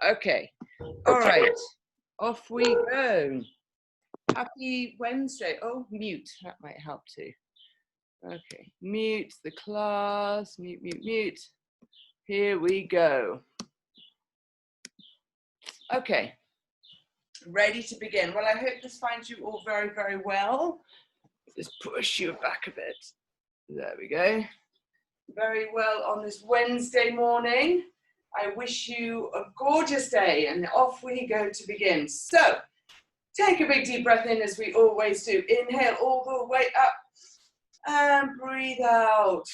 Okay. All right. Off we go. Happy Wednesday. Oh, mute. That might help too. Okay. Mute the class. Mute, mute, mute. Here we go. Okay. Ready to begin. Well, I hope this finds you all very, very well. Just push you back a bit. There we go. Very well on this Wednesday morning. I wish you a gorgeous day, and off we go to begin. So, take a big deep breath in as we always do. Inhale all the way up and breathe out.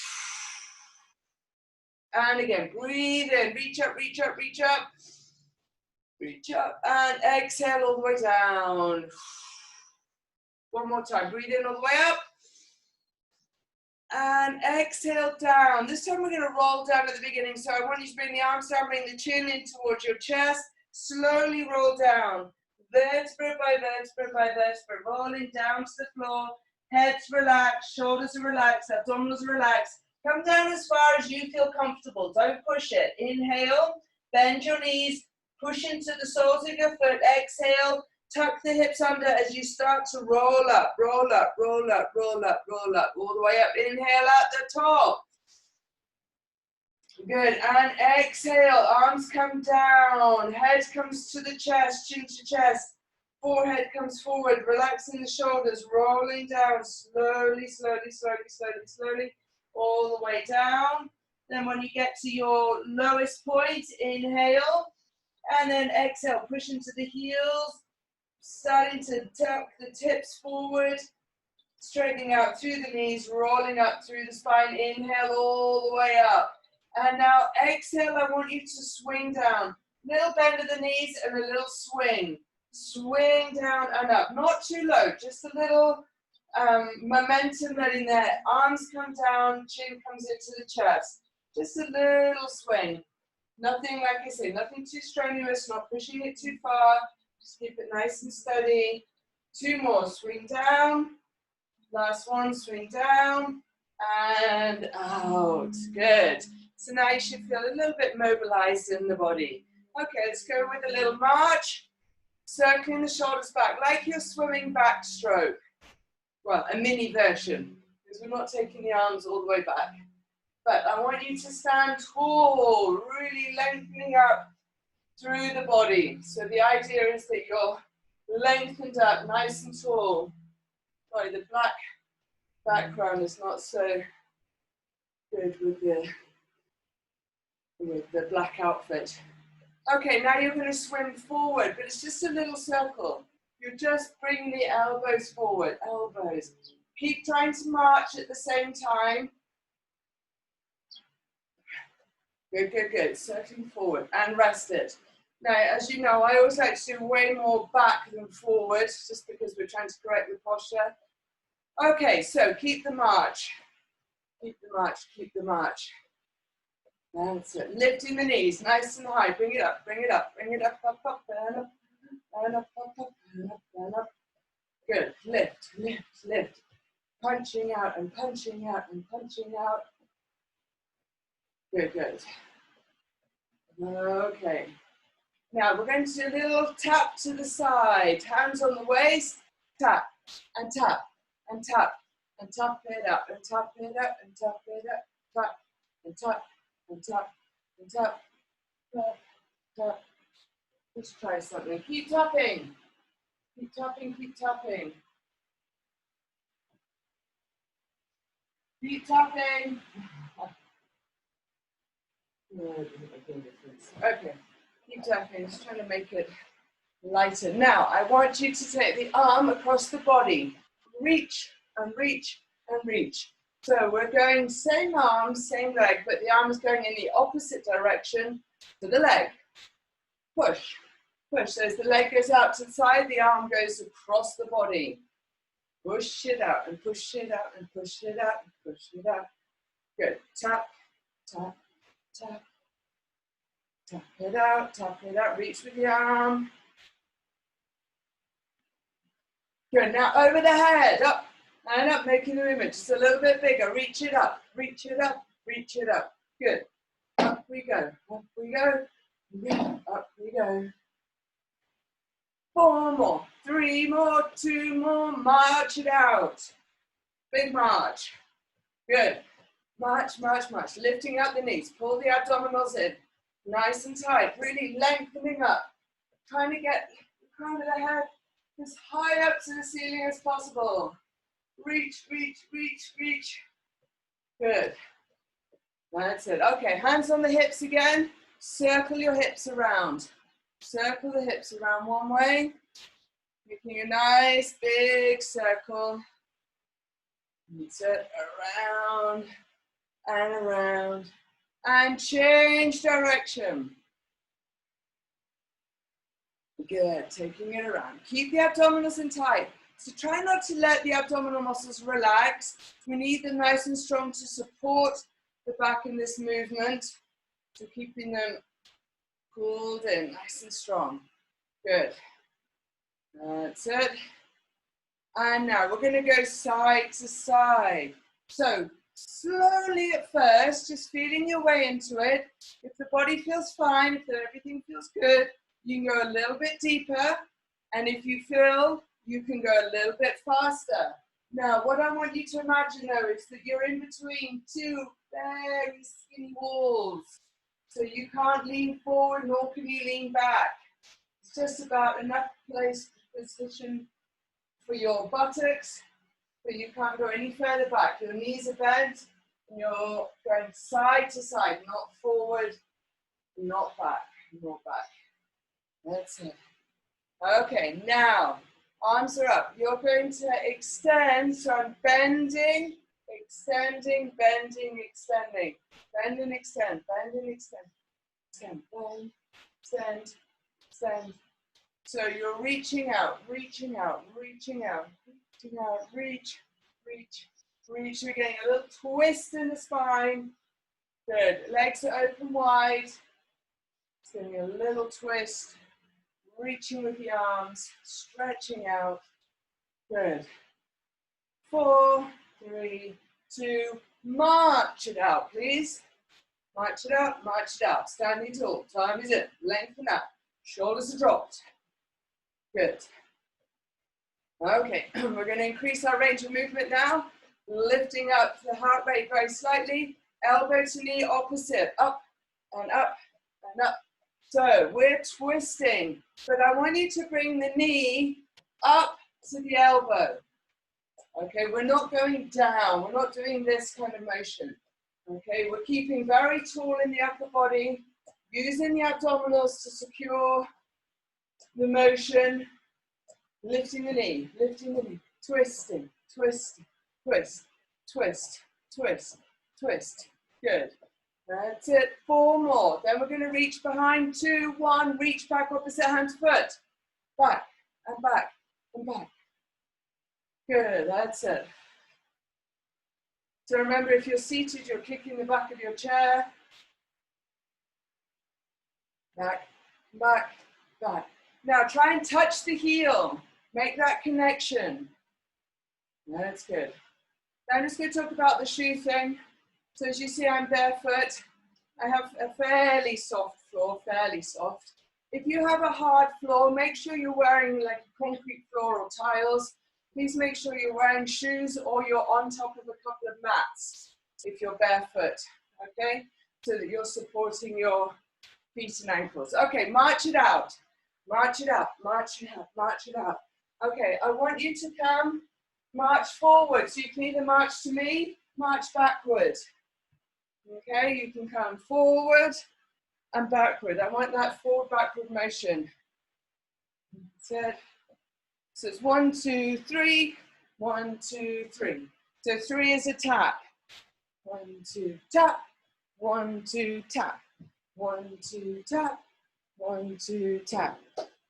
And again, breathe in, reach up, reach up, reach up. Reach up and exhale all the way down. One more time, breathe in all the way up. And exhale down. This time we're going to roll down at the beginning. So I want you to bring the arms down, bring the chin in towards your chest. Slowly roll down. Vertebra by vertebra by vertebra. Rolling down to the floor. Heads relaxed, shoulders are relaxed, abdominals are relaxed. Come down as far as you feel comfortable. Don't push it. Inhale, bend your knees, push into the soles of your foot. Exhale. Tuck the hips under as you start to roll up, roll up, roll up, roll up, roll up, all the way up. Inhale at the top. Good, and exhale, arms come down, head comes to the chest, chin to chest, forehead comes forward, relaxing the shoulders, rolling down, slowly, slowly, slowly, slowly, slowly, all the way down. Then when you get to your lowest point, inhale, and then exhale, push into the heels. Starting to tuck the tips forward, straightening out through the knees, rolling up through the spine. Inhale all the way up. And now exhale, I want you to swing down. Little bend of the knees and a little swing. Swing down and up. Not too low, just a little momentum letting there. Arms come down, chin comes into the chest. Just a little swing. Nothing, like I say, nothing too strenuous, not pushing it too far. Just keep it nice and steady. Two more, swing down. Last one, swing down and out. Good. So now you should feel a little bit mobilized in the body. Okay, let's go with a little march. Circling the shoulders back, like you're swimming backstroke. Well, a mini version, because we're not taking the arms all the way back. But I want you to stand tall, really lengthening up through the body. So the idea is that you're lengthened up, nice and tall. Sorry, the black background is not so good with the black outfit. Okay, now you're going to swim forward, but it's just a little circle. You're just bringing the elbows forward, elbows. Keep trying to march at the same time. Good, good, good. Circling forward and rest it. Now, as you know, I always like to do way more back than forward, just because we're trying to correct the posture. Okay, so keep the march. Keep the march, keep the march. That's it. Lifting the knees, nice and high. Bring it up, bring it up, bring it up, up, up, and up, and up, up, up, and up, and up. Good. Lift, lift, lift. Punching out and punching out and punching out. Good, good. Okay. Now we're going to do a little tap to the side, hands on the waist, tap and tap and tap and tap it up and tap it up and tap it up, tap and tap and tap and tap, tap, tap. Let's try something. Keep tapping, keep tapping, keep tapping. Keep tapping. Okay. Keep tapping, just trying to make it lighter. Now, I want you to take the arm across the body. Reach and reach and reach. So we're going same arm, same leg, but the arm is going in the opposite direction to the leg. Push, push. So as the leg goes out to the side, the arm goes across the body. Push it out and push it out and push it out and push it out. Good. Tap, tap, tap. Tap it out, reach with the arm. Good, now over the head, up and up, making the movement just a little bit bigger. Reach it up, reach it up, reach it up. Good. Up we go, up we go. Up we go. go. 4 more, 3 more, 2 more, march it out. Big march. Good. March, march, march. Lifting up the knees. Pull the abdominals in. Nice and tight. Really lengthening up. Trying to get the crown of the head as high up to the ceiling as possible. Reach, reach, reach, reach. Good. That's it. Okay, hands on the hips again. Circle your hips around. Circle the hips around one way. Making a nice big circle. That's it. Around and around. And change direction. Good. Taking it around. Keep the abdominals in tight. So try not to let the abdominal muscles relax. We need them nice and strong to support the back in this movement. So keeping them pulled in, nice and strong. Good. That's it. And now we're going to go side to side. So slowly at first, just feeling your way into it. If the body feels fine, if everything feels good, you can go a little bit deeper. And if you feel, you can go a little bit faster. Now, what I want you to imagine though is that you're in between two very skinny walls. So you can't lean forward, nor can you lean back. It's just about enough place, position for your buttocks, but you can't go any further back. Your knees are bent, and you're going side to side, not forward, not back, not back. That's it. Okay, now, arms are up. You're going to extend, so I'm bending, extending, bending, extending. Bend and extend, bend and extend. Extend, bend, extend, extend. So you're reaching out, reaching out, reaching out, reaching out, reach, reach, reach. We're getting a little twist in the spine. Good. Legs are open wide. It's getting a little twist. Reaching with the arms, stretching out. Good. 4, 3, 2, march it out, please. March it out, march it out. Standing tall. Time is in. Lengthen up. Shoulders are dropped. Good. Okay, we're going to increase our range of movement now. Lifting up the heart rate very slightly. Elbow to knee opposite. Up and up and up. So we're twisting, but I want you to bring the knee up to the elbow. Okay, we're not going down. We're not doing this kind of motion. Okay, we're keeping very tall in the upper body, using the abdominals to secure the motion, lifting the knee, twisting, twist, twist, twist, twist, twist. Good. That's it. 4 more. Then we're going to reach behind. 2, 1. Reach back, opposite hand to foot. Back and back and back. Good. That's it. So remember, if you're seated, you're kicking the back of your chair. Back, back, back. Now try and touch the heel. Make that connection. That's good. Now I'm just going to talk about the shoe thing. So as you see, I'm barefoot. I have a fairly soft floor, fairly soft. If you have a hard floor, make sure you're wearing like a concrete floor or tiles. Please make sure you're wearing shoes or you're on top of a couple of mats if you're barefoot, okay? So that you're supporting your feet and ankles. Okay, march it out. March it out, march it out, march it out. Okay, I want you to come, march forward. So you can either march to me, march backward. Okay, you can come forward and backward. I want that forward-backward motion. That's it. So it's 1, 2, 3, 1, 2, 3. So 3 is a tap. 1, 2, tap. 1, 2, tap. 1, 2, tap. 1, 2, tap.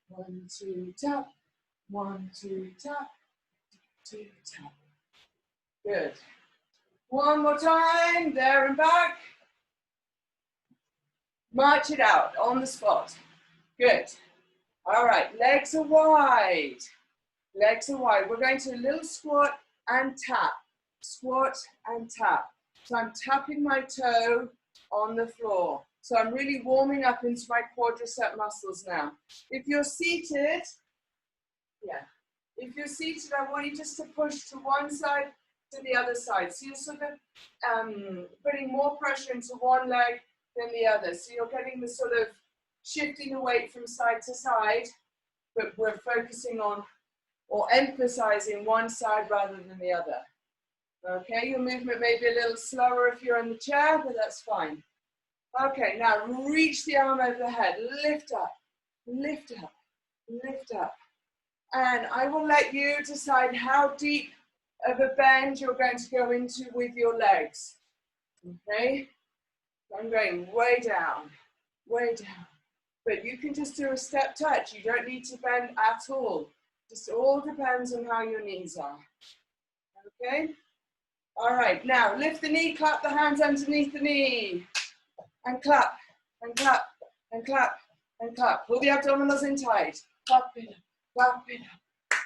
1, 2, tap. 1, 2, tap. 2, tap. Good. One more time. There and back. March it out on the spot. Good. All right. Legs are wide. Legs are wide. We're going to a little squat and tap. Squat and tap. So I'm tapping my toe on the floor. So I'm really warming up into my quadricep muscles now. If you're seated, if you're seated, I want you just to push to one side to the other side. So you're sort of putting more pressure into one leg than the other. So you're getting the sort of shifting the weight from side to side, but we're focusing on or emphasizing one side rather than the other. Okay, your movement may be a little slower if you're in the chair, but that's fine. Okay, now reach the arm over the head, lift up, lift up, lift up. And I will let you decide how deep of a bend you're going to go into with your legs. Okay, so I'm going way down, way down. But you can just do a step touch. You don't need to bend at all. Just all depends on how your knees are. Okay? All right, now lift the knee, clap the hands underneath the knee. And clap, and clap, and clap, and clap. Pull the abdominals in tight. Clap it up, clap it up,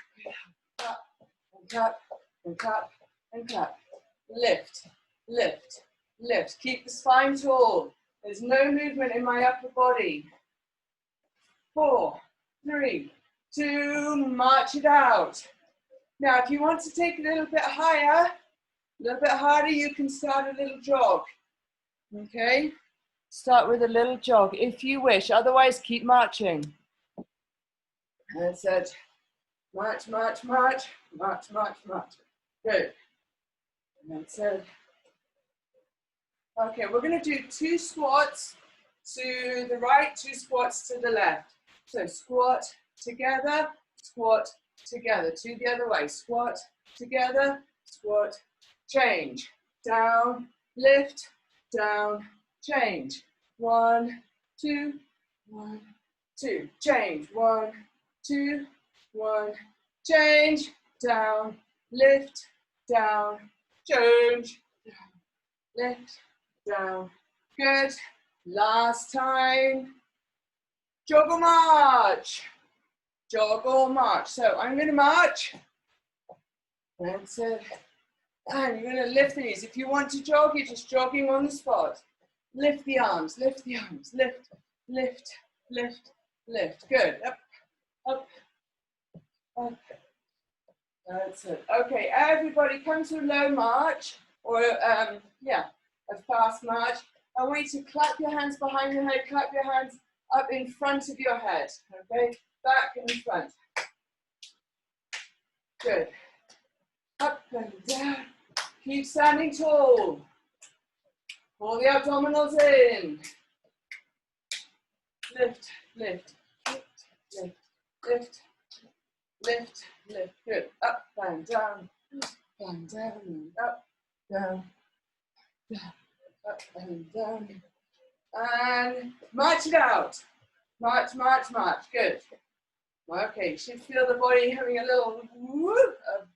clap, and clap, and clap, and clap. Lift, lift, lift. Keep the spine tall. There's no movement in my upper body. 4, 3, 2, march it out. Now, if you want to take it a little bit higher, a little bit harder, you can start a little jog. Okay? Start with a little jog if you wish, otherwise keep marching. That's it. March, march, march, march, march, march. Good. That's it. Okay, we're going to do 2 squats to the right, 2 squats to the left. So squat together, squat together. 2 the other way. Squat together, squat, change. Down, lift, down, change. 1, 2, 1, 2. Change. 1, 2, 1. Change. Down, lift, down, change. Down, lift, down. Good. Last time. Jog or march. Jog or march. So I'm going to march. That's it. And you're going to lift the knees. If you want to jog, you're just jogging on the spot. Lift the arms, lift the arms. Lift, lift, lift, lift. Good. Up, up, up. That's it. Okay, everybody come to a low march. Or, a fast march. I want you to clap your hands behind your head. Clap your hands up in front of your head. Okay, back and front. Good. Up and down. Keep standing tall. Pull the abdominals in. Lift, lift, lift, lift, lift, lift, lift. Good. Up and down, and up, down, down, up and down. And march it out. March, march, march. Good. Okay, you should feel the body having a little whoop of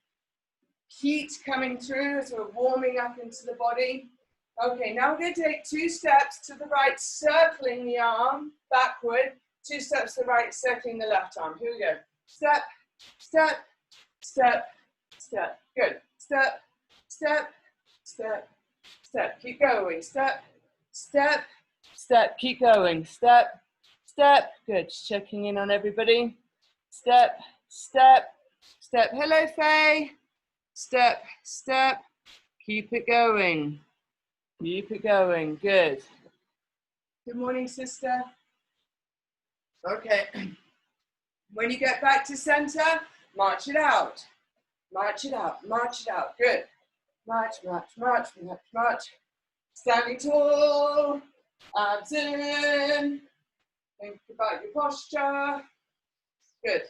heat coming through as we're warming up into the body. Okay, now we're going to take 2 steps to the right, circling the arm backward. 2 steps to the right, circling the left arm. Here we go. Step, step, step, step. Good. Step, step, step, step. Keep going. Step, step, step. Keep going. Step, step. Good. Just checking in on everybody. Step, step, step. Hello, Faye. Step, step. Keep it going. Keep it going. Good. Good morning, sister. Okay. When you get back to center, march it out. March it out. March it out. Good. March, march, march, march, march. Standing tall. Abs in. Think about your posture. Good.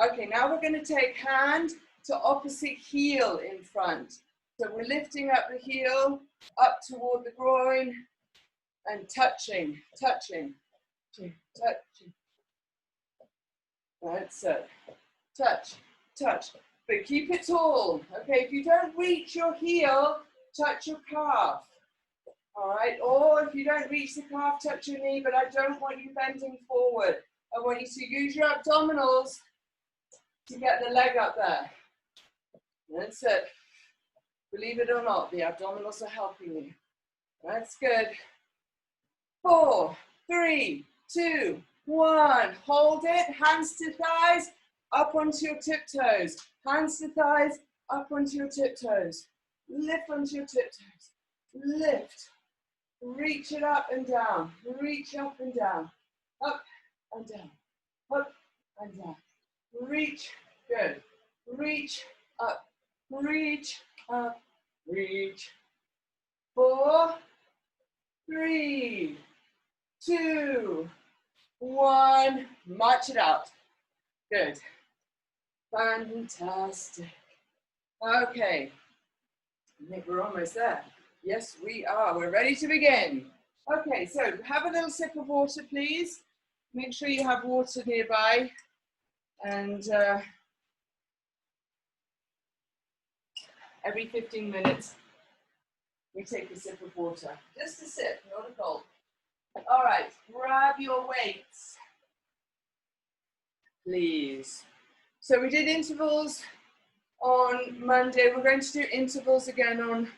Okay, now we're going to take hand to opposite heel in front. So we're lifting up the heel, up toward the groin, and touching, touching, touching. That's it. Touch, touch. But keep it tall. Okay, if you don't reach your heel, touch your calf. All right, or if you don't reach the calf, touch your knee, but I don't want you bending forward. I want you to use your abdominals to get the leg up there. That's it. Believe it or not, the abdominals are helping you. That's good. 4, 3, 2, 1. Hold it. Hands to thighs, up onto your tiptoes. Hands to thighs, up onto your tiptoes. Lift onto your tiptoes. Lift. Reach it up and down. Reach up and down. Up and down. Up and down. Reach. Good. Reach up. Reach up. Reach. 4, 3, 2, 1. March it out. Good. Fantastic. Okay. I think we're almost there. Yes, we are. We're ready to begin. Okay, so have a little sip of water, please. Make sure you have water nearby. And every 15 minutes, we take a sip of water. Just a sip, not a gulp. All right, grab your weights, please. So we did intervals on Monday. We're going to do intervals again on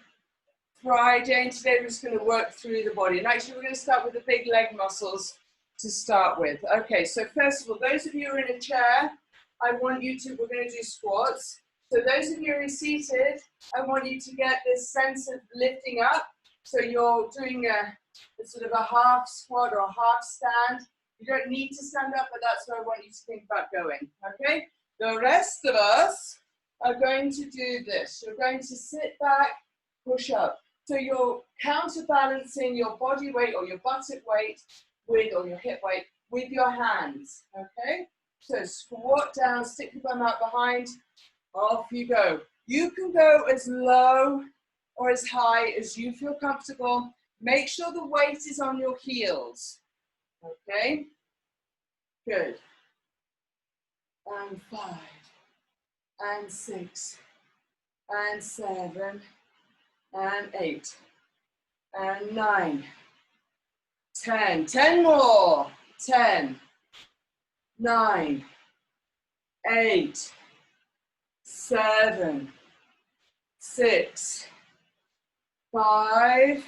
Friday. And today we're just going to work through the body. And actually, we're going to start with the big leg muscles to start with. Okay, so first of all, those of you who are in a chair, we're going to do squats. So those of you who are seated, I want you to get this sense of lifting up. So you're doing a sort of a half squat or a half stand. You don't need to stand up, but that's where I want you to think about going, okay? The rest of us are going to do this. You're going to sit back, push up. So you're counterbalancing your body weight or your buttock weight or your hip weight with your hands, okay? So squat down, stick your bum out behind, off you go. You can go as low or as high as you feel comfortable. Make sure the weight is on your heels, okay? Good. And 5, and 6, and 7, and 8, and 9, 10. 10 more. 10, 9, 8, 7, 6, 5,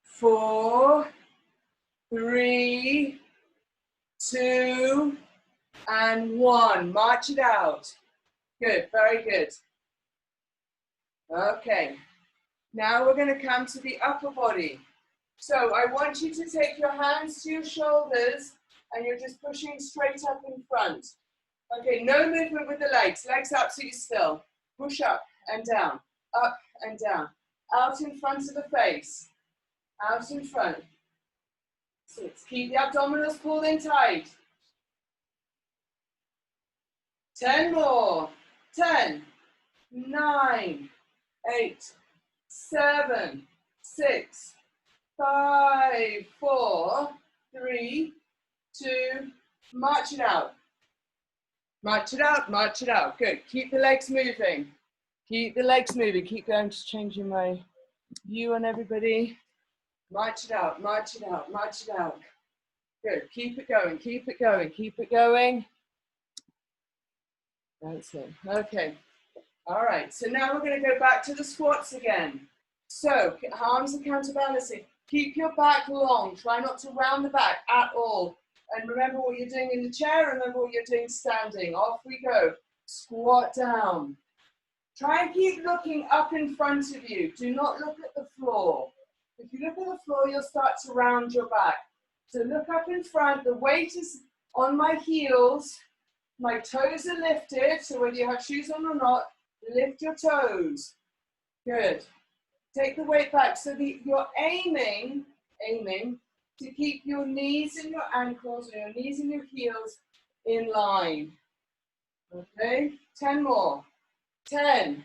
4, 3, 2, and 1. March it out. Good, very good. Okay, now we're going to come to the upper body. So I want you to take your hands to your shoulders and you're just pushing straight up in front. Okay, no movement with the legs. Legs absolutely still. Push up and down, up and down. Out in front of the face. Out in front. 6. Keep the abdominals pulled in tight. 10 more. 10, 9, 8, 7, 6, 5, 4, 3, 2, march it out. March it out, march it out. Good. Keep the legs moving. Keep the legs moving. Keep going. Just changing my view on everybody. March it out, march it out, march it out. Good. Keep it going, keep it going, keep it going. That's it. Okay. All right. So now we're going to go back to the squats again. So arms are counterbalancing. Keep your back long. Try not to round the back at all. And remember what you're doing in the chair. Remember what you're doing standing. Off we go. Squat down. Try and keep looking up in front of you. Do not look at the floor. If you look at the floor, you'll start to round your back. So look up in front. The weight is on my heels. My toes are lifted. So whether you have shoes on or not, lift your toes. Good. Take the weight back so that you're aiming to keep your knees and your ankles, or your knees and your heels in line. Okay, 10 more. 10,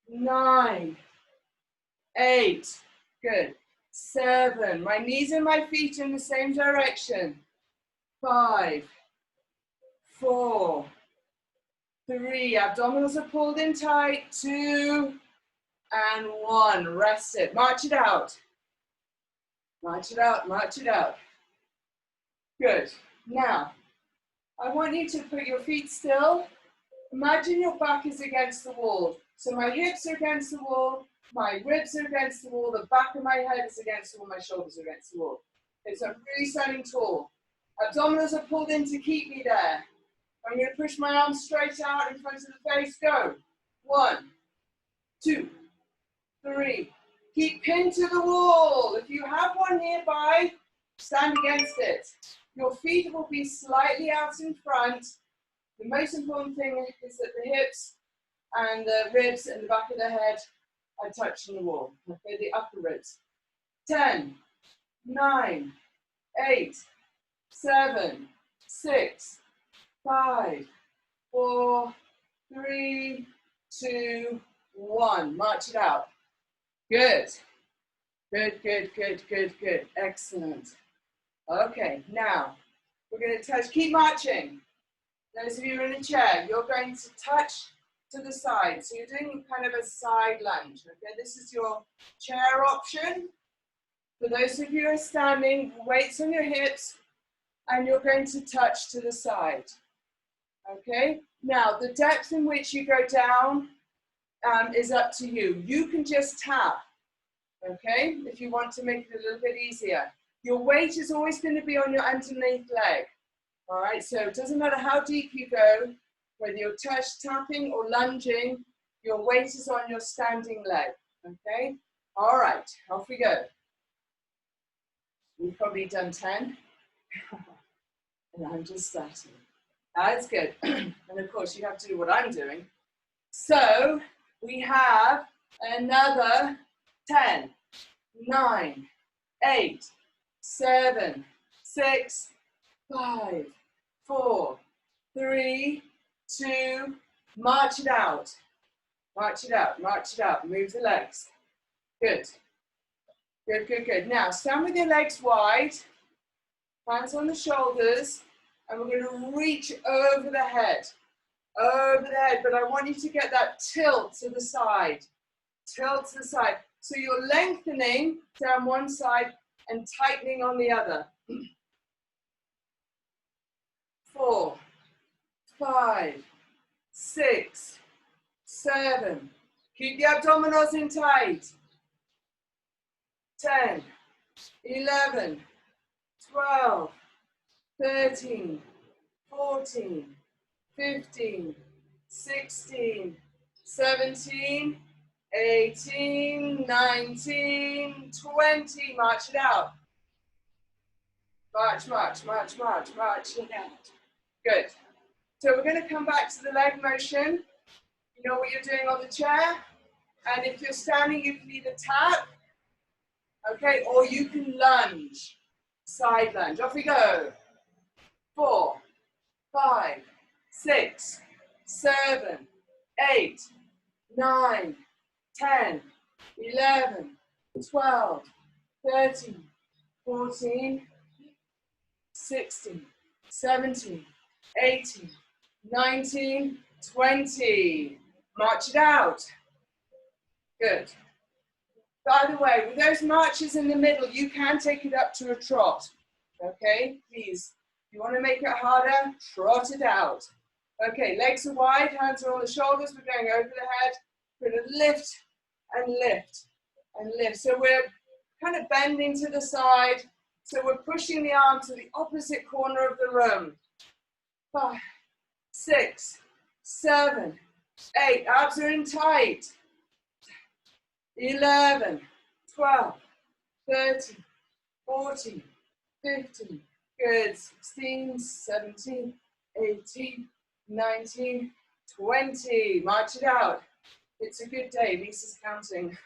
9, 8, good. 7, my knees and my feet in the same direction. 5, 4, 3, abdominals are pulled in tight. 2, and 1, rest it. March it out. March it out, march it out. Good. Now, I want you to put your feet still. Imagine your back is against the wall. So my hips are against the wall, my ribs are against the wall, the back of my head is against the wall, my shoulders are against the wall. Okay, so I'm really standing tall. Abdominals are pulled in to keep me there. I'm going to push my arms straight out in front of the face. Go. 1, 2, 3. Keep pinned to the wall. If you have one nearby, stand against it. Your feet will be slightly out in front. The most important thing is that the hips and the ribs and the back of the head are touching the wall. Okay, the upper ribs. 10, 9, 8, 7, 6, 5, 4, 3, 2, 1. March it out. Good. Good, good, good, good, good. Excellent. Okay, now we're going to touch. Keep marching. Those of you in a chair, you're going to touch to the side. So you're doing kind of a side lunge. Okay, this is your chair option. For those of you who are standing, weights on your hips, and you're going to touch to the side. Okay, now the depth in which you go down is up to you. You can just tap, okay, if you want to make it a little bit easier. Your weight is always going to be on your underneath leg. All right, so it doesn't matter how deep you go, whether you're tapping or lunging, your weight is on your standing leg, okay? All right, off we go. We've probably done 10, and I'm just starting. That's good. And of course, you have to do what I'm doing. So we have another 10, 9, 8, 7, 6, 5, 4, 3, 2, march it out. March it out, march it out. Move the legs. Good. Good, good, good. Now, stand with your legs wide, hands on the shoulders, and we're going to reach over the head. Over the head, but I want you to get that tilt to the side. Tilt to the side. So you're lengthening down one side and tightening on the other. 4, 5, 6, 7. Keep the abdominals in tight. 10, 11, 12, 13, 14, 15, 16, 17, 18, 19, 20. March it out. March, march, march, march, march it out. Good. So we're going to come back to the leg motion. You know what you're doing on the chair. And if you're standing, you can either tap, okay, or you can lunge. Side lunge. Off we go. 4, 5, 6, 7, 8, 9, 10, 11, 12, 13, 14, 16, 17, 18, 19, 20. March it out. Good. By the way, with those marches in the middle, you can take it up to a trot. Okay, please. If you want to make it harder, trot it out. Okay, legs are wide, hands are on the shoulders. We're going over the head. We're going to lift and lift and lift. So we're kind of bending to the side. So we're pushing the arm to the opposite corner of the room. 5, 6, 7, 8. Abs are in tight. 11, 12, 13, 14, 15. Good. 16, 17, 18, 19, 20. March it out. It's a good day. Lisa's counting.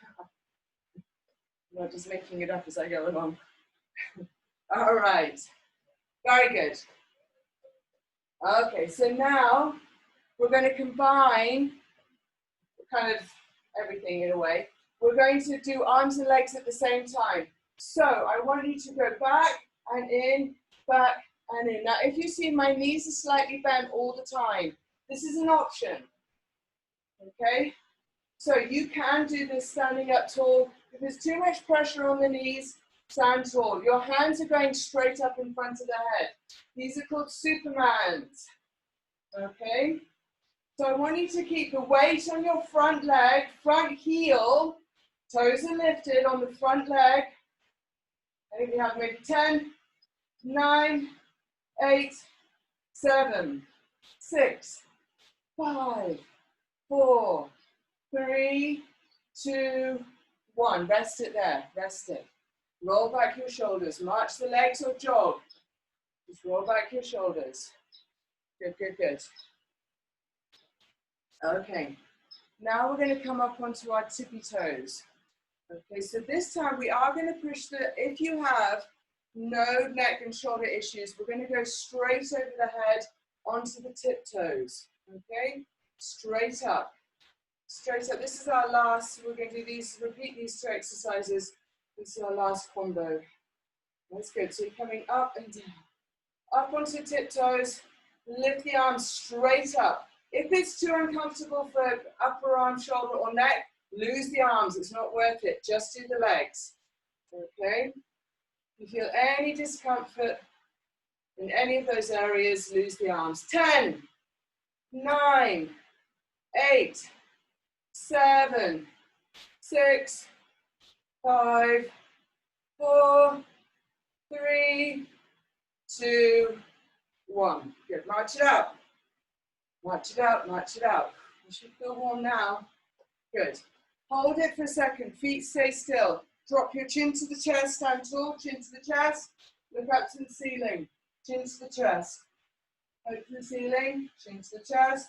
I'm not just making it up as I go along. All right. Very good. Okay, so now we're going to combine kind of everything in a way. We're going to do arms and legs at the same time. So I want you to go back and in, back and in. Now, if you see my knees are slightly bent all the time, this is an option. Okay? So you can do this standing up tall. If there's too much pressure on the knees, stand tall. Your hands are going straight up in front of the head. These are called Supermans. Okay? So I want you to keep the weight on your front leg, front heel, toes are lifted on the front leg. I think we have maybe 10, 9, 8, 7, 6, 5, 4, 3, 2, 1. Rest it there, rest it. Roll back your shoulders, march the legs or jog. Just roll back your shoulders. Good, good, good. Okay, now we're going to come up onto our tippy toes. Okay, so this time we are going to push if you have no neck and shoulder issues, we're going to go straight over the head onto the tiptoes. Okay, straight up. Straight up. This is our last, we're going to do these, repeat these 2 exercises. This is our last combo. That's good. So you're coming up and down. Up onto the tiptoes, lift the arms straight up. If it's too uncomfortable for upper arm, shoulder, or neck, lose the arms. It's not worth it. Just do the legs. Okay? If you feel any discomfort in any of those areas, lose the arms. 10, 9, 8, 7, 6, 5, 4, 3, 2, 1. Good. March it out. March it out, march it out. You should feel warm now. Good. Hold it for a second. Feet stay still. Drop your chin to the chest. Stand tall. Chin to the chest. Look up to the ceiling. Chin to the chest. Hope to the ceiling. Chin to the chest.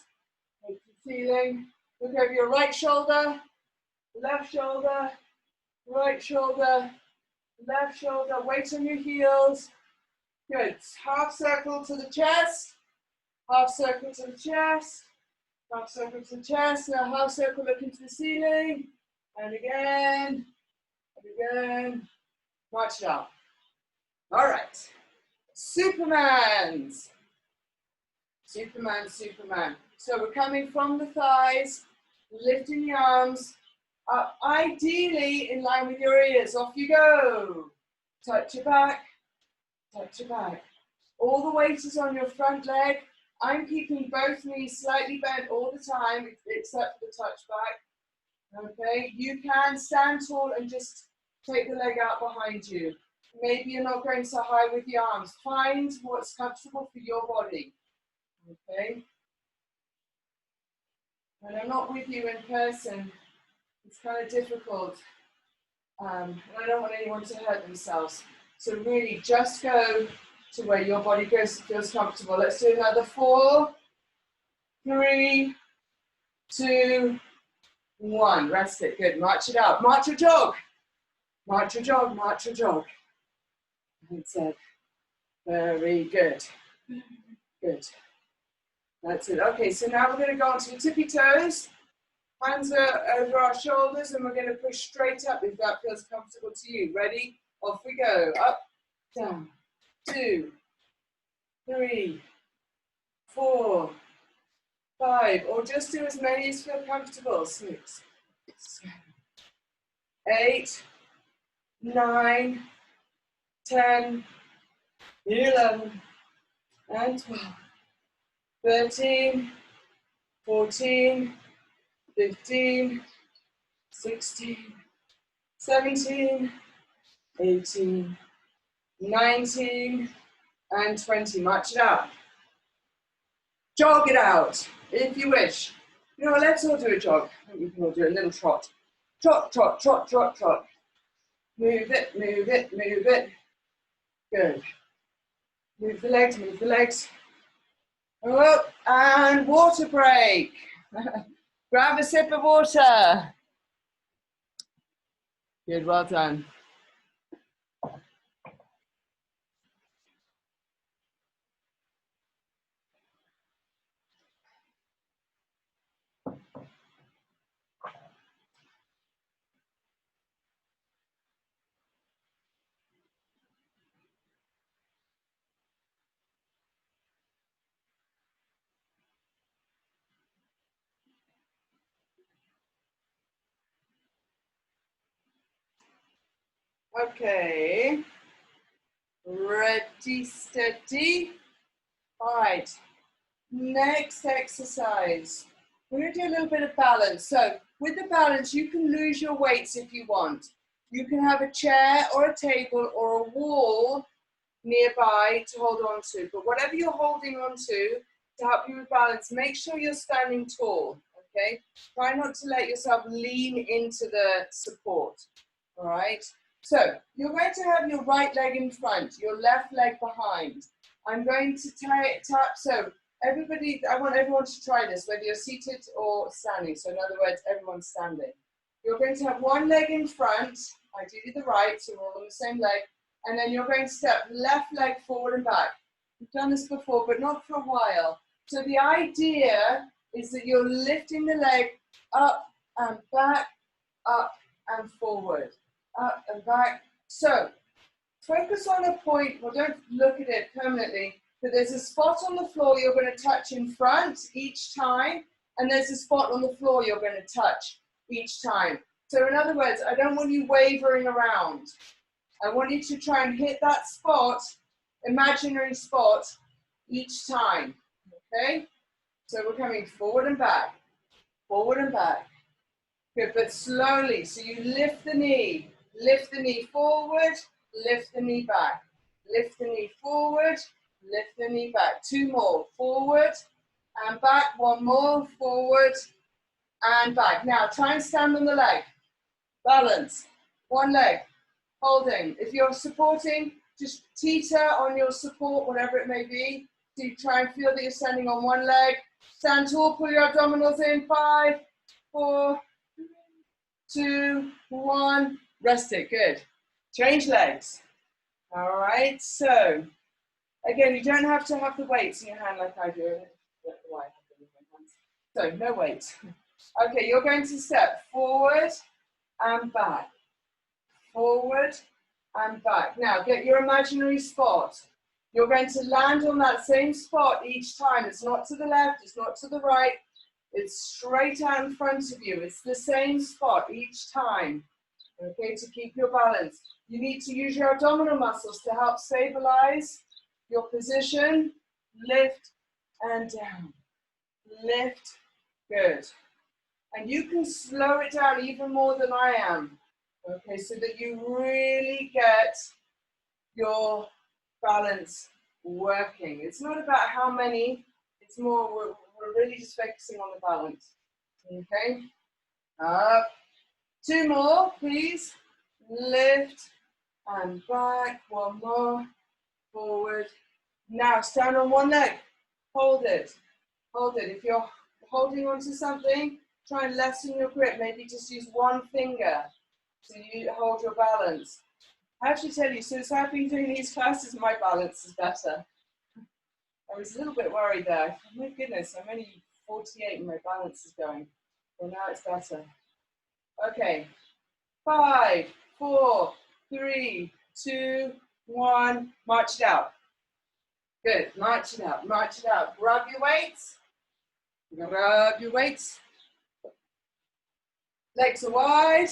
Hope to the ceiling. Look over your right shoulder. Left shoulder. Right shoulder. Left shoulder. Weight on your heels. Good. Half circle to the chest. Half circle to the chest. Half circle to the chest. Now half circle looking to the ceiling. And again. And again. March it out. All right. Supermans. Superman, Superman. So we're coming from the thighs, lifting the arms up, ideally in line with your ears. Off you go. Touch your back. Touch your back. All the weight is on your front leg. I'm keeping both knees slightly bent all the time, except for the touch back. Okay, you can stand tall and just take the leg out behind you. Maybe you're not going so high with the arms. Find what's comfortable for your body. Okay. When I'm not with you in person, it's kind of difficult. And I don't want anyone to hurt themselves. So really just go to where your body feels comfortable. Let's do another 4, 3, 2, 1. Rest it. Good. March it out. March or jog. March or jog. March or jog. That's it. Very good. Good. That's it. Okay, so now we're going to go onto the tippy toes. Hands are over our shoulders and we're going to push straight up if that feels comfortable to you. Ready? Off we go. Up, down. 2, 3, 4, 5, or just do as many as feel comfortable. 6, 7, 8, 9, 10, 11, and 12, 13, 14, 15, 16, 17, 18, 19, and 20. March it out. Jog it out, if you wish. You know, let's all do a jog. I think we can all do a little trot. Trot, trot, trot, trot, trot. Move it, move it, move it. Good. Move the legs, move the legs. Oh, and water break. Grab a sip of water. Good, well done. Okay. Ready, steady. All right. Next exercise. We're going to do a little bit of balance. So with the balance, you can lose your weights if you want. You can have a chair or a table or a wall nearby to hold on to. But whatever you're holding on to help you with balance, make sure you're standing tall, okay? Try not to let yourself lean into the support, all right? So you're going to have your right leg in front, your left leg behind. I'm going to tap, so everybody, I want everyone to try this, whether you're seated or standing. So in other words, everyone's standing. You're going to have one leg in front, ideally the right, so we're all on the same leg, and then you're going to step left leg forward and back. We've done this before, but not for a while. So the idea is that you're lifting the leg up and back, up and forward, up and back. So focus on a point, well, don't look at it permanently, but there's a spot on the floor you're going to touch in front each time, and there's a spot on the floor you're going to touch each time. So in other words, I don't want you wavering around. I want you to try and hit that spot, imaginary spot, each time, okay? So we're coming forward and back, forward and back. Good, but slowly. So you lift the knee forward, lift the knee back, lift the knee forward, lift the knee back. Two more, forward and back. One more, forward and back. Now try and stand on the leg. Balance, one leg, holding. If you're supporting, just teeter on your support, whatever it may be. So you try and feel that you're standing on one leg. Stand tall, pull your abdominals in. 5, 4, 2, 1. Rest it, good. Change legs. All right, so again, you don't have to have the weights in your hand like I do. So no weights. Okay, you're going to step forward and back. Forward and back. Now get your imaginary spot. You're going to land on that same spot each time. It's not to the left, it's not to the right. It's straight out in front of you. It's the same spot each time, okay, to keep your balance. You need to use your abdominal muscles to help stabilize your position. Lift and down. Lift, good. And you can slow it down even more than I am, okay, so that you really get your balance working. It's not about how many, it's more, we're really just focusing on the balance, okay? Up, 2 more, please. Lift and back, 1 more, forward. Now stand on one leg, hold it, hold it. If you're holding onto something, try and lessen your grip, maybe just use one finger so you hold your balance. I have to tell you, since I've been doing these classes, my balance is better. I was a little bit worried there. My goodness, I'm only 48 and my balance is going. Well, now it's better. Okay, 5, 4, 3, 2, 1. March it out. Good, march it out, march it out. Grab your weights. Grab your weights. Legs are wide,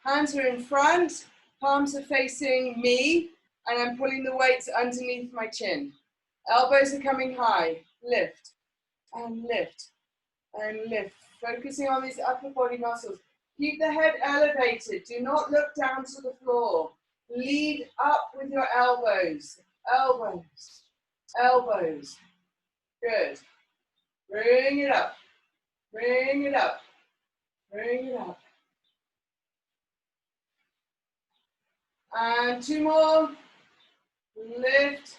hands are in front, palms are facing me, and I'm pulling the weights underneath my chin. Elbows are coming high. Lift and lift and lift. Focusing on these upper body muscles. Keep the head elevated. Do not look down to the floor. Lead up with your elbows. Elbows. Elbows. Good. Bring it up. Bring it up. Bring it up. And 2 more. Lift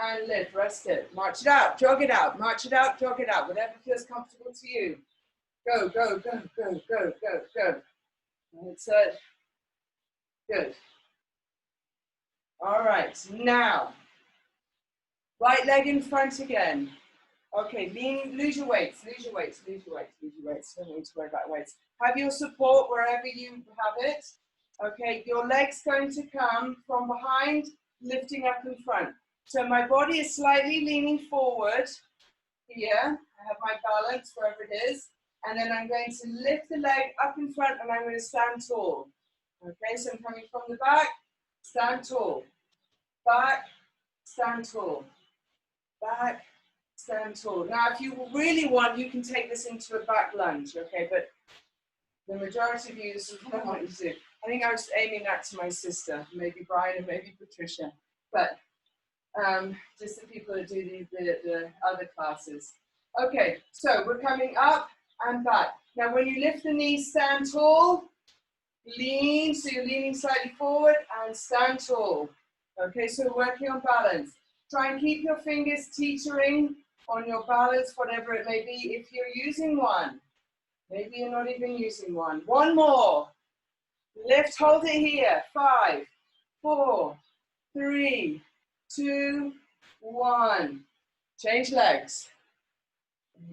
and lift. Rest it. March it out. Jog it out. March it out. Jog it out. Whatever feels comfortable to you. Go, go, go, go, go, go, go. That's it. Good. All right. Now, right leg in front again. Okay, lose your weights, lose your weights, lose your weights, lose your weights. Don't need to worry about weights. Have your support wherever you have it. Okay, your leg's going to come from behind, lifting up in front. So my body is slightly leaning forward here. I have my balance wherever it is. And then I'm going to lift the leg up in front and I'm going to stand tall. Okay, so I'm coming from the back, stand tall. Back, stand tall. Back, stand tall. Now, if you really want, you can take this into a back lunge, okay? But the majority of you, this is what I want you to do. I think I was aiming that to my sister, maybe Brian and maybe Patricia, but just the people that do the other classes. Okay, so we're coming up and back. Now, when you lift the knees, stand tall, lean, so you're leaning slightly forward and stand tall. Okay, so we're working on balance. Try and keep your fingers teetering on your balance, whatever it may be, if you're using one. Maybe you're not even using one. One more. Lift, hold it here. 5, 4, 3, 2, 1. Change legs.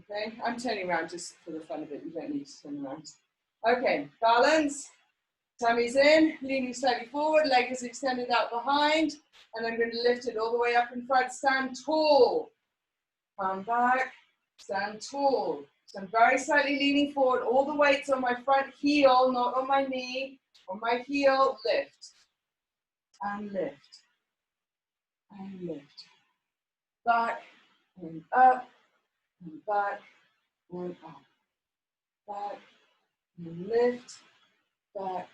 Okay, I'm turning around just for the fun of it. You don't need to turn around. Okay, balance. Tummy's in, leaning slightly forward, leg is extended out behind, and I'm going to lift it all the way up in front. Stand tall. Come back, stand tall. So I'm very slightly leaning forward, all the weight's on my front heel, not on my knee. On my heel, lift. And lift. And lift. Back, and up, and back, and up. Back, and lift, back,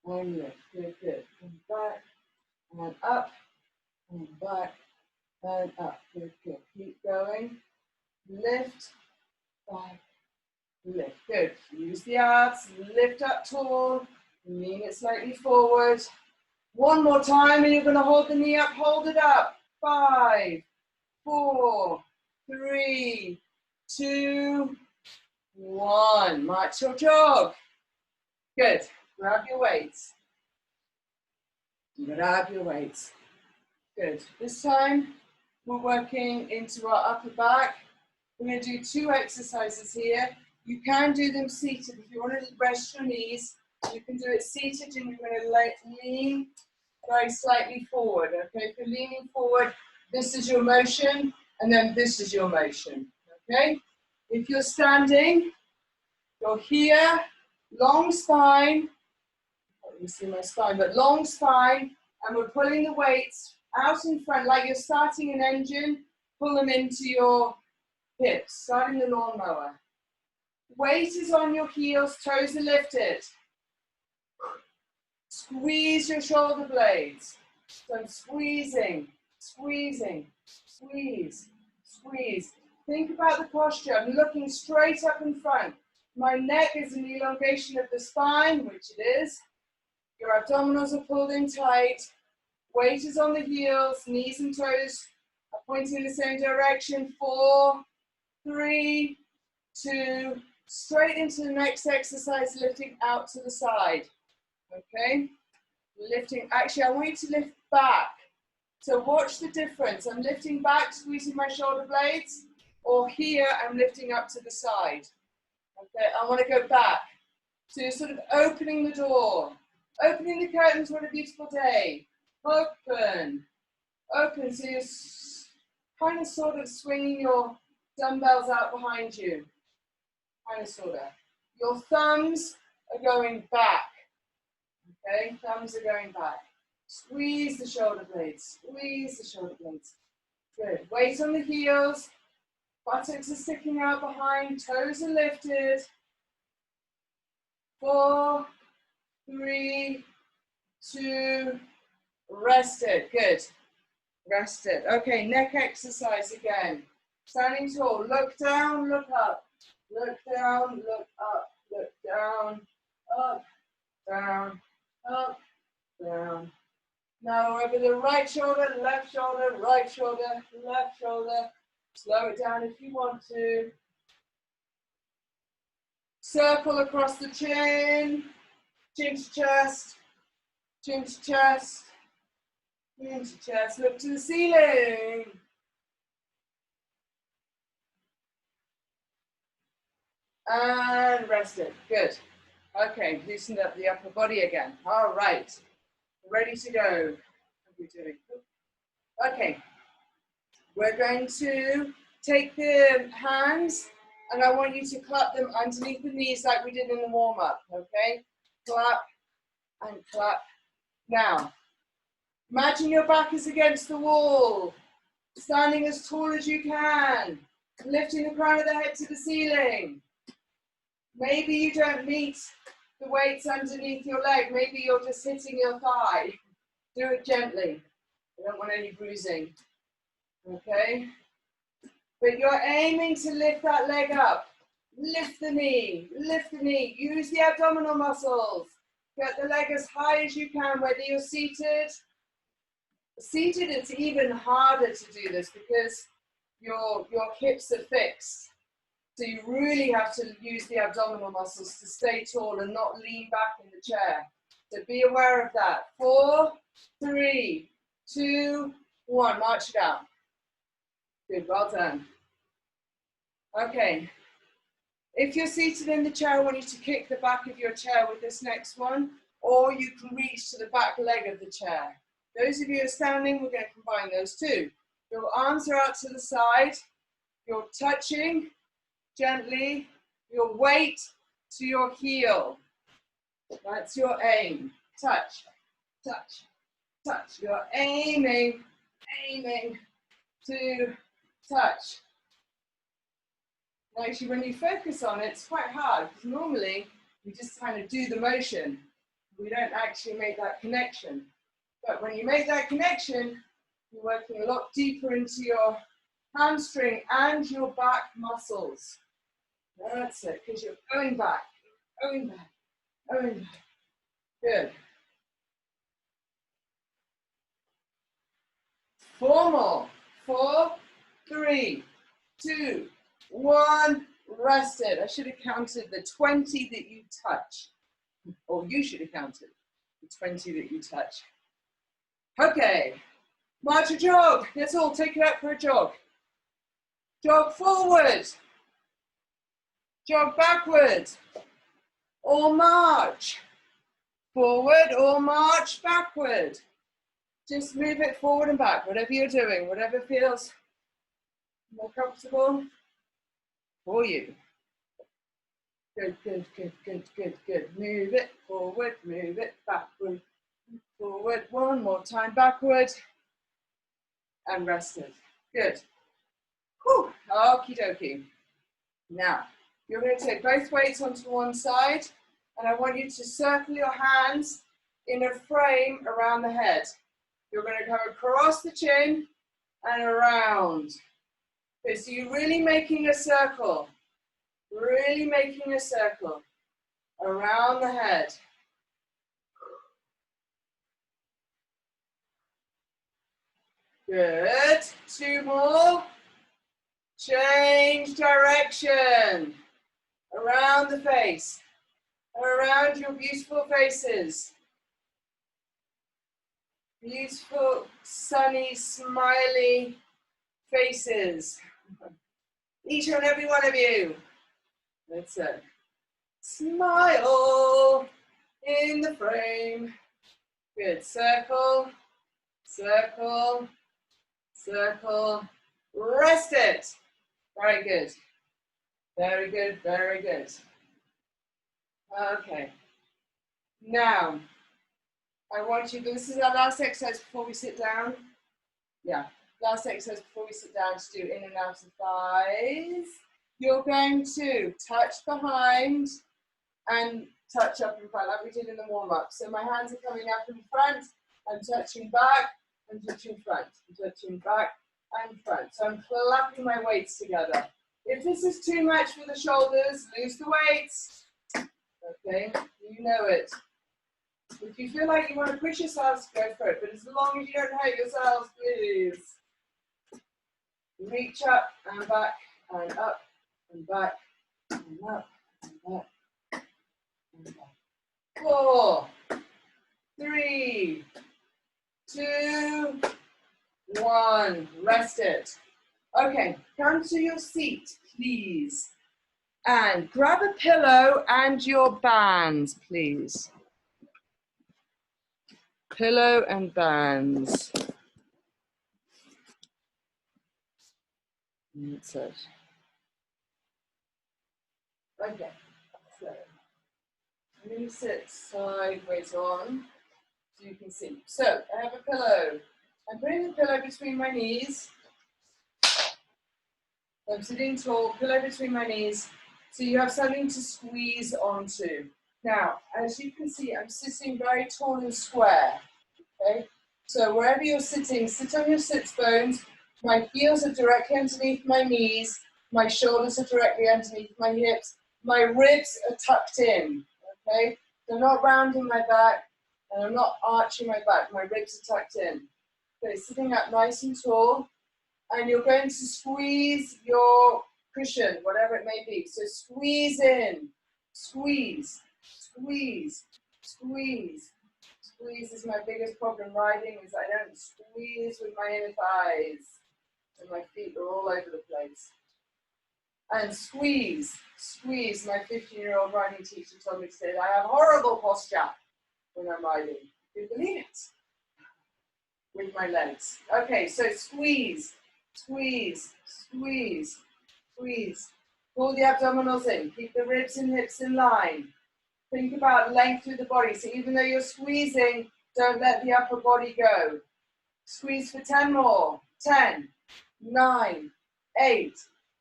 and lift. Good, good. And back, and up, and back, and up. Good, good. Keep going. Lift, back, lift. Good. Use the abs. Lift up tall. Lean it slightly forward. One more time, and you're going to hold the knee up. Hold it up. 5, 4, 3, 2, 1. March your jog. Good. Grab your weights. Grab your weights. Good. This time, we're working into our upper back. We're going to do 2 exercises here. You can do them seated. If you want to rest your knees, you can do it seated, and you're going to lean very slightly forward. Okay, if you're leaning forward, this is your motion, and then this is your motion. Okay? If you're standing, you're here, long spine. You can see my spine, but long spine, and we're pulling the weights out in front like you're starting an engine. Pull them into your hips, starting the lawnmower. Weight is on your heels, toes are lifted. Squeeze your shoulder blades. So I'm squeezing, squeezing, squeeze, squeeze. Think about the posture. I'm looking straight up in front. My neck is an elongation of the spine, which it is. Your abdominals are pulled in tight. Weight is on the heels, knees and toes are pointing in the same direction. 4, 3, 2, straight into the next exercise, lifting out to the side. Okay? Lifting, actually I want you to lift back. So watch the difference. I'm lifting back, squeezing my shoulder blades, or here I'm lifting up to the side. Okay, I want to go back. So you're sort of opening the door. Opening the curtains, what a beautiful day. Open. Open, so you're kind of sort of swinging your dumbbells out behind you. Kind of sort of. Your thumbs are going back. Okay, thumbs are going back. Squeeze the shoulder blades. Squeeze the shoulder blades. Good. Weight on the heels. Buttocks are sticking out behind. Toes are lifted. 4, 3, 2, rested. Good. Rested. Okay, neck exercise again. Standing tall. Look down, look up. Look down, look up. Look down, up, down, up, down. Now over the right shoulder, left shoulder, right shoulder, left shoulder. Slow it down if you want to. Circle across the chin. Chin to chest. Chin to chest. Chin to chest. Look to the ceiling. And rest it. Good. Okay, loosen up the upper body again. All right. Ready to go. What are we doing? Okay. We're going to take the hands and I want you to clap them underneath the knees like we did in the warm-up. Okay? Clap and clap. Now, imagine your back is against the wall. Standing as tall as you can. Lifting the crown of the head to the ceiling. Maybe you don't meet the weights underneath your leg. Maybe you're just hitting your thigh. Do it gently. I don't want any bruising. Okay? But you're aiming to lift that leg up. Lift the knee. Lift the knee. Use the abdominal muscles. Get the leg as high as you can, whether you're seated. Seated, it's even harder to do this because your hips are fixed. So you really have to use the abdominal muscles to stay tall and not lean back in the chair. So be aware of that. 4, 3, 2, 1. March it out. Good, well done. Okay. If you're seated in the chair, I want you to kick the back of your chair with this next one, or you can reach to the back leg of the chair. Those of you who are standing, we're going to combine those two. Your arms are out to the side. You're touching gently your weight to your heel. That's your aim. Touch, touch, touch. You're aiming to touch. Actually, when you focus on it, it's quite hard because normally we just kind of do the motion. We don't actually make that connection. But when you make that connection, you're working a lot deeper into your hamstring and your back muscles. That's it, because you're going back, going back, going back. Good. 4 more. 4, 3, 2, 1. Rested. I should have counted the 20 that you touch. Or you should have counted the 20 that you touch. Okay. March a jog. Let's all take it out for a jog. Jog forward. Jog backward. Or march. Forward or march backward. Just move it forward and back, whatever you're doing, whatever feels more comfortable for you. Good, good, good, good, good, good. Move it forward, move it backward. Forward, one more time, backward. And rested. Good. Whew. Okie dokie. Now, you're going to take both weights onto one side, and I want you to circle your hands in a frame around the head. You're going to come across the chin and around. Okay, so you're really making a circle. Really making a circle around the head. Good. 2 more. Change direction. Around the face. Around your beautiful faces. Beautiful, sunny, smiley faces. Each and every one of you. That's it. Smile in the frame. Good. Circle, circle, circle. Rest it. Very good. Very good, very good. Okay. Now, I want you, this is our last exercise before we sit down. Yeah, last exercise before we sit down to do in and out of thighs. You're going to touch behind and touch up in front, like we did in the warm-up. So my hands are coming up in front, I'm touching back, and touching front, and touching back and front. So I'm clapping my weights together. If this is too much for the shoulders, lose the weights. Okay, you know it. If you feel like you want to push yourselves, go for it. But as long as you don't hurt yourselves, please. Reach up and back and up and back and up and back and back. 4, 3, 2, 1. Rest it. Okay, come to your seat, please. And grab a pillow and your bands, please. Pillow and bands. That's it. Okay, so I'm going to sit sideways on so you can see. So I have a pillow. I'm putting the pillow between my knees So I'm sitting tall, pillow between my knees, so you have something to squeeze onto. Now, as you can see, I'm sitting very tall and square, okay? So wherever you're sitting, sit on your sits bones. My heels are directly underneath my knees. My shoulders are directly underneath my hips. My ribs are tucked in, okay? They're not rounding my back, and I'm not arching my back. My ribs are tucked in. Okay, sitting up nice and tall, and you're going to squeeze your cushion, whatever it may be. So squeeze in, squeeze, squeeze, squeeze. Squeeze is my biggest problem riding, is I don't squeeze with my inner thighs, and my feet are all over the place. And squeeze, squeeze. My 15-year-old riding teacher told me today that I have horrible posture when I'm riding. Do you believe it? With my legs. Okay, so squeeze, squeeze, squeeze, squeeze. Pull the abdominals in. Keep the ribs and hips in line. Think about length through the body. So even though you're squeezing, don't let the upper body go. Squeeze for 10 more. 10, 9, 8,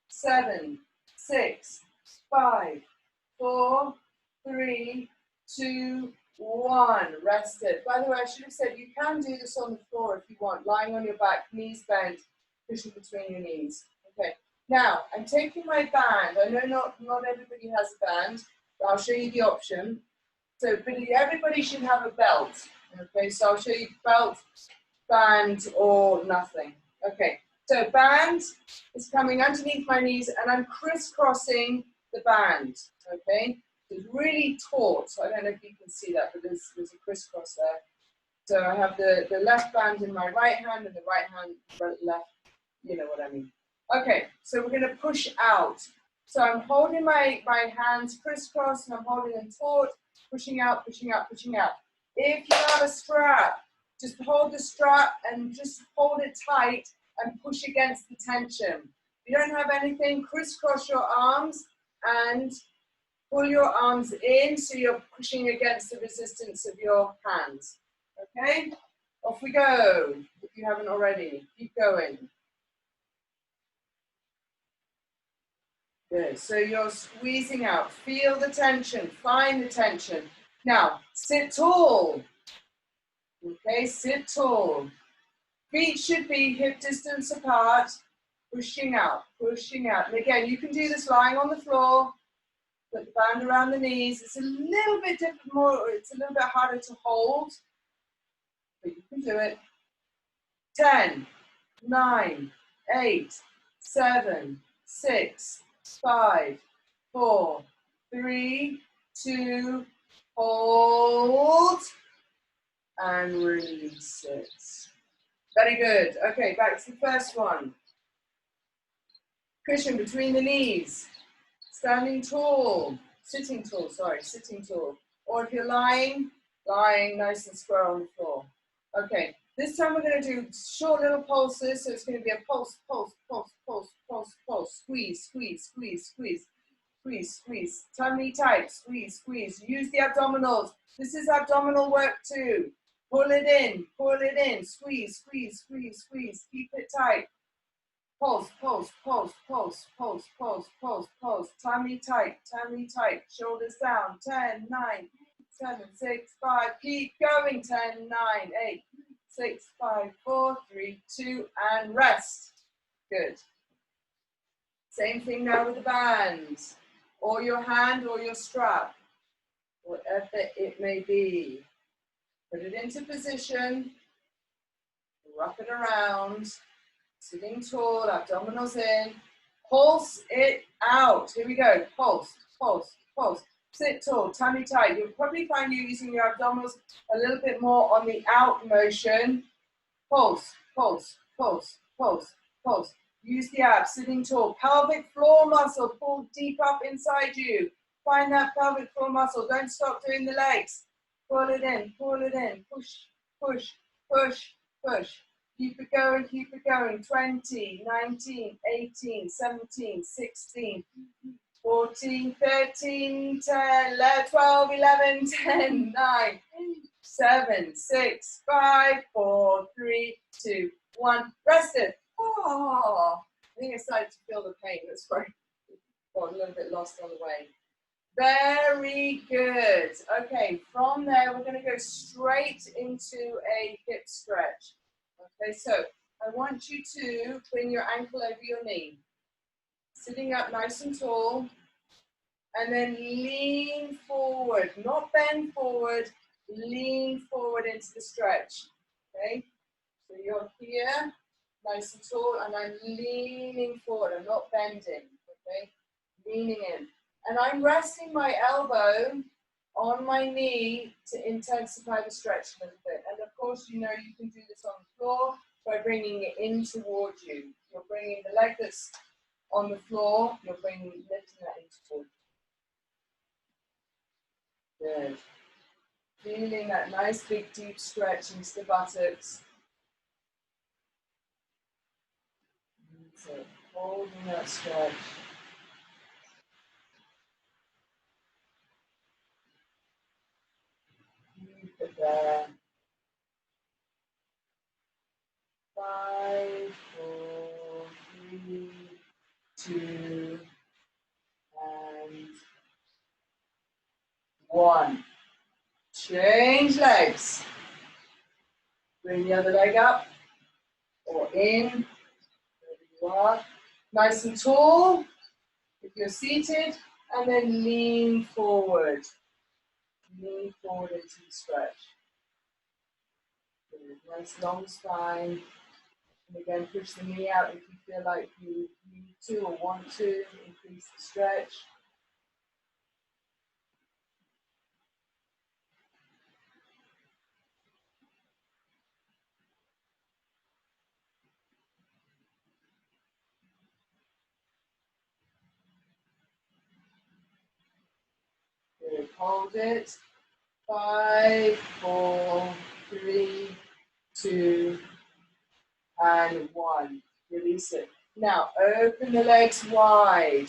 7, 6, 5, 4, 3, 2, 1. Rested. By the way, I should have said you can do this on the floor if you want, lying on your back, knees bent, cushion between your knees. Okay. Now, I'm taking my band. I know not everybody has a band, but I'll show you the option. So, but everybody should have a belt. Okay, so I'll show you belt, band, or nothing. Okay, so band is coming underneath my knees, and I'm crisscrossing the band. Okay, it's really taut. So I don't know if you can see that, but there's a crisscross there. So I have the left band in my right hand and the right hand left. You know what I mean. Okay, so we're going to push out. So I'm holding my hands crisscross, and I'm holding them taut, pushing out, pushing out, pushing out. If you have a strap, just hold the strap and just hold it tight and push against the tension. If you don't have anything, crisscross your arms and pull your arms in so you're pushing against the resistance of your hands. Okay? Off we go, if you haven't already. Keep going. Good. So you're squeezing out. Feel the tension. Find the tension. Now, sit tall. Okay, sit tall. Feet should be hip distance apart. Pushing out, pushing out. And again, you can do this lying on the floor. Put the band around the knees. It's a little bit different, it's a little bit harder to hold, but you can do it. 10, 9, 8, 7, 6, 5, 4, 3, 2, hold, and release it. Very good. Okay, back to the first one. Cushion between the knees. Standing tall, sitting tall, sitting tall. Or if you're lying nice and square on the floor. Okay, this time we're going to do short little pulses. So it's going to be a pulse, pulse, pulse, pulse, pulse, pulse. Squeeze, squeeze, squeeze, squeeze, squeeze, squeeze. Tummy tight, squeeze, squeeze. Use the abdominals. This is abdominal work too. Pull it in, squeeze, squeeze, squeeze, squeeze. Keep it tight. Pulse, pulse, pulse, pulse, pulse, pulse, pulse, pulse. Tummy tight, shoulders down. 10, 9, 7, 6, 5. Keep going. 10, 9, 8, 6, 5, 4, 3, 2, and rest. Good. Same thing now with the band, or your hand, or your strap, whatever it may be. Put it into position. Wrap it around. Sitting tall, abdominals in. Pulse it out. Here we go. Pulse, pulse, pulse. Sit tall, tummy tight. You'll probably find you using your abdominals a little bit more on the out motion. Pulse, pulse, pulse, pulse, pulse. Use the abs, sitting tall. Pelvic floor muscle, pull deep up inside you. Find that pelvic floor muscle. Don't stop doing the legs. Pull it in, push, push, push, push. Keep it going, 20, 19, 18, 17, 16, 14, 13, 10, 11, 12, 11, 10, 9, 7, 6, 5, 4, 3, 2, 1. Rest it. Oh. I think I started to feel the pain. That's why I got a little bit lost on the way. Very good. Okay, from there, we're going to go straight into a hip stretch. Okay, so I want you to bring your ankle over your knee. Sitting up nice and tall. And then lean forward, not bend forward, lean forward into the stretch. Okay, so you're here, nice and tall, and I'm leaning forward. I'm not bending. Okay, leaning in. And I'm resting my elbow on my knee to intensify the stretch a little bit. And of course, you know you can do this on the floor by bringing it in towards you. You're bringing the leg that's on the floor, you're lifting that in towards you. Good. Feeling that nice big deep stretch into the buttocks. So holding that stretch. Keep it there. 5, 4, 3, 2, and 1. Change legs. Bring the other leg up or in. There you are. Nice and tall if you're seated, and then lean forward. Lean forward into the stretch. Good. Nice long spine. And again, push the knee out if you feel like you need to or want to. Increase the stretch. Good. Hold it. 5, 4, 3, 2, and 1. Release it. Now open the legs wide.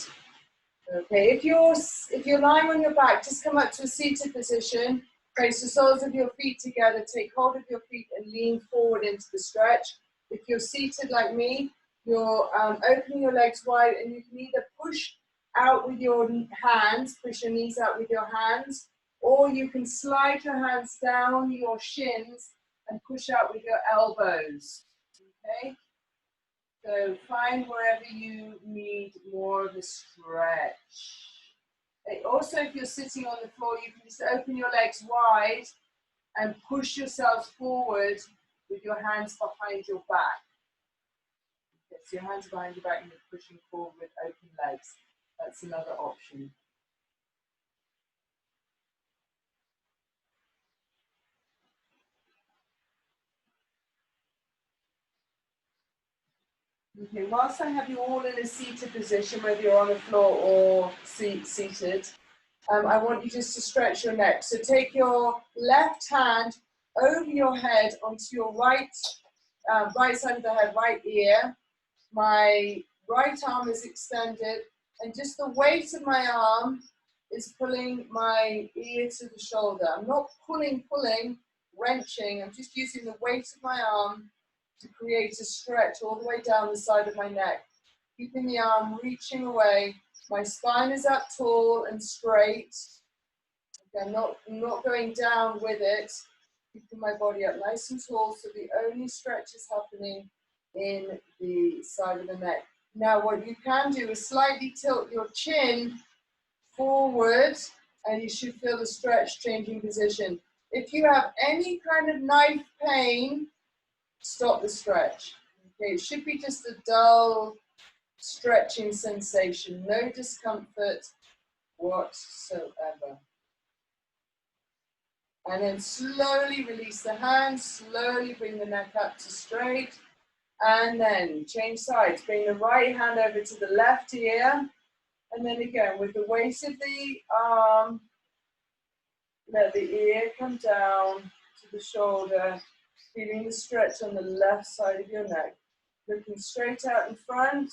Okay, if you're lying on your back, just come up to a seated position. Place the soles of your feet together. Take hold of your feet and lean forward into the stretch. If you're seated like me, you're opening your legs wide, and you can either push out with your hands, push your knees out with your hands, or you can slide your hands down your shins and push out with your elbows. Okay? So find wherever you need more of a stretch. Also, if you're sitting on the floor, you can just open your legs wide and push yourselves forward with your hands behind your back. Okay, so your hands are behind your back and you're pushing forward with open legs. That's another option. Okay, whilst I have you all in a seated position, whether you're on the floor or seated, I want you just to stretch your neck. So take your left hand over your head onto your right side of the head, right ear. My right arm is extended, and just the weight of my arm is pulling my ear to the shoulder. I'm not pulling, wrenching. I'm just using the weight of my arm to create a stretch all the way down the side of my neck. Keeping the arm reaching away. My spine is up tall and straight. Okay, not going down with it. Keeping my body up nice and tall, so the only stretch is happening in the side of the neck. Now what you can do is slightly tilt your chin forward, and you should feel the stretch changing position. If you have any kind of knife pain, stop the stretch. Okay, it should be just a dull stretching sensation, no discomfort whatsoever. And then slowly release the hands, slowly bring the neck up to straight, and then change sides. Bring the right hand over to the left ear, and then again with the weight of the arm, let the ear come down to the shoulder, feeling the stretch on the left side of your neck. Looking straight out in front.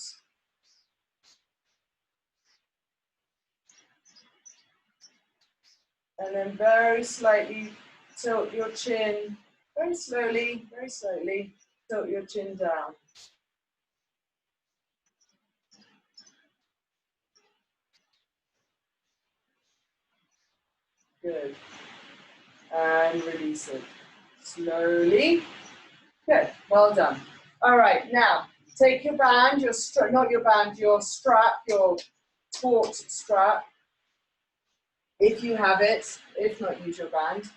And then very slightly tilt your chin, very slowly, tilt your chin down. Good. And release it. Slowly. Good. Well done. All right. Now, take your band, your strap, not your band, your strap, your taut strap, if you have it. If not, use your band.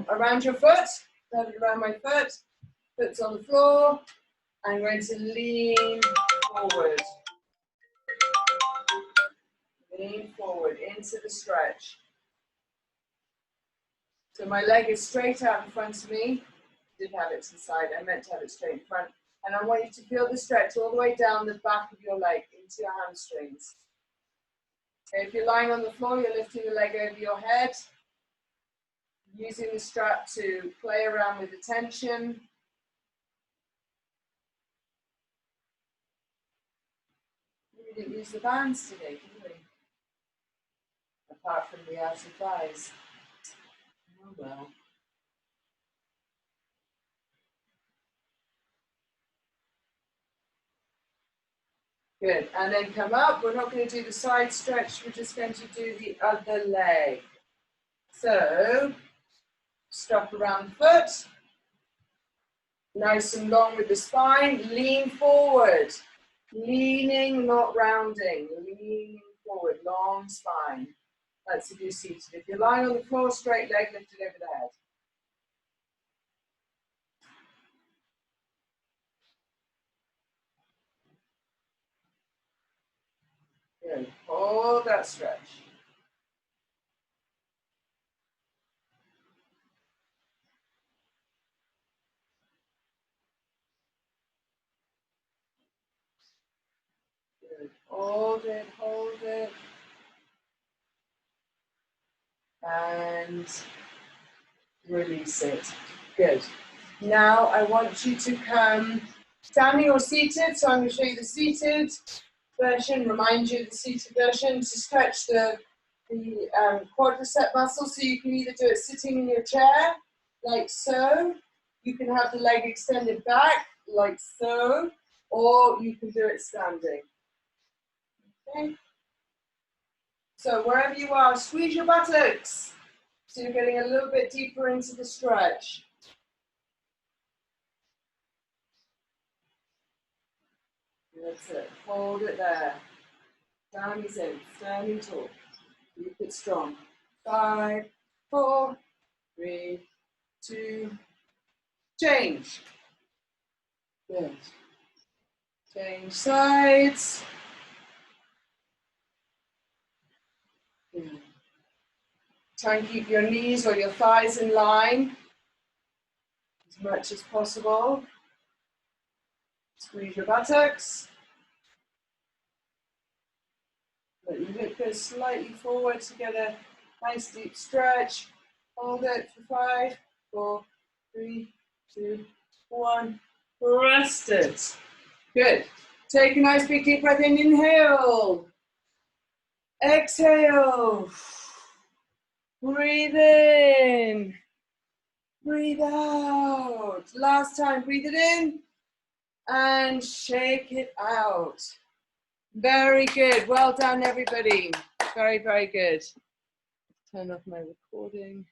Around your foot. Have it around my foot. Foot's on the floor. I'm going to lean forward. Lean forward into the stretch. So my leg is straight out in front of me. Did have it to the side. I meant to have it straight in front. And I want you to feel the stretch all the way down the back of your leg into your hamstrings. Okay, if you're lying on the floor, you're lifting the leg over your head, using the strap to play around with the tension. We didn't use the bands today, did we? Apart from the outer thighs. Oh well. Good, and then come up. We're not going to do the side stretch, we're just going to do the other leg. So, strap around the foot, nice and long with the spine, lean forward. Leaning, not rounding, leaning forward, long spine. That's if you're seated. If you're lying on the floor, straight leg lifted over the head. Good. Hold that stretch. Good. Hold it, hold it. And release it. Good. Now I want you to come standing or seated. So I'm going to show you the seated version, remind you of the seated version to stretch the quadricep muscle. So you can either do it sitting in your chair, like so. You can have the leg extended back, like so. Or you can do it standing. Okay. So wherever you are, squeeze your buttocks. So you're getting a little bit deeper into the stretch. That's it. Hold it there. Down is in. Standing tall. Keep it strong. 5, 4, 3, 2. Change. Good. Change sides. Good. Try and keep your knees or your thighs in line as much as possible. Squeeze your buttocks. Let your hip go slightly forward to get a nice deep stretch. Hold it for 5, 4, 3, 2, 1. Rest it. Good. Take a nice big deep breath in. Inhale. Exhale. Breathe in. Breathe out. Last time. Breathe it in. And shake it out. Very good. Well done, everybody. Very, very good. Turn off my recording.